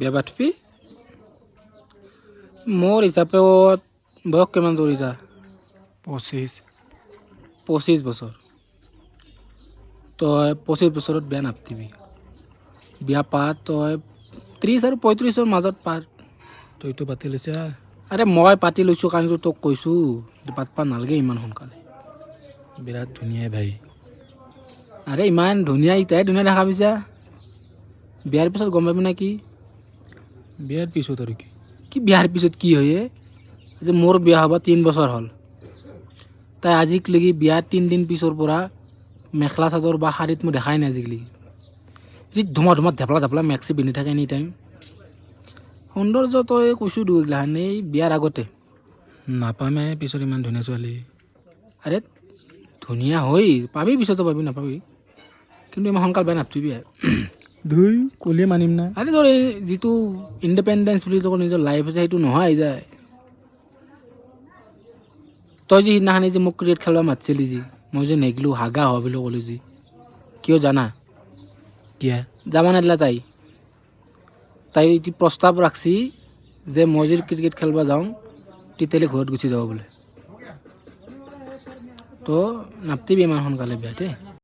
বিয়া পাতবি মোৰ হিচাপে বয়স কিমান তোৰ এতিয়া 25 বছৰ তই 25 বছৰত বিয়া নাপাতিবি বিয়া পাত তই 30 আৰু 35ৰ মাজত পাত তইতো পাতি লৈছা আৰে মই পাতি লৈছোঁ কাৰণ তোক কৈছোঁ পাতবা নালাগে ইমান সোনকালে বিৰাট ধুনীয়া ভাই আৰে ইমান ধুনীয়া ইটাই ধুনীয়া দেখা পাইছা বিয়াৰ পিছত গম পাবি না কি বিয়াৰ পিছত আৰু কি বিয়াৰ পিছত কি হয় যে মোৰ বিয়া হ'ব 3 বছৰ হ'ল তাই আজিলৈকে বিয়াৰ 3 দিন পিছৰ পৰা মেখেলা চাদৰ বা শাৰীত মই দেখাই নাই আজিলৈকে যি ধুমা ঢেপলা মেক্সি পিন্ধি থাকে এনি টাইম সৌন্দৰ্য তই কৈছোঁ দুগিলাখান এই বিয়াৰ আগতে নাপামে পিছত ইমান ধুনীয়া ছোৱালী আৰে ধুনীয়া হৈ পাবি পিছতো পাবি নাপাবি কিন্তু ইমান সোনকালে বেয়া নাপাতিবি ধুই ক'লে মানিম না আৰে তোৰ এই যিটো ইণ্ডিপেণ্ডেঞ্চ বুলি তোৰ নিজৰ লাইফ আছে সেইটো নোহোৱা যায় তই যে সিদিনাখনি যে মোক ক্ৰিকেট খেলিব মাতিছিলি যি মই যে নেগিলোঁ হাগা হোৱা বুলি ক'লোঁ যি কিয় জানা কিয়া যাব নেদিলা তাই এইটো প্ৰস্তাৱ ৰাখছি যে মই যদি ক্ৰিকেট খেলিব যাওঁ তেতিয়াহ'লে ঘৰত গুচি যাব বোলে তো নাপাতিবি ইমান সোনকালে বিয়া দেই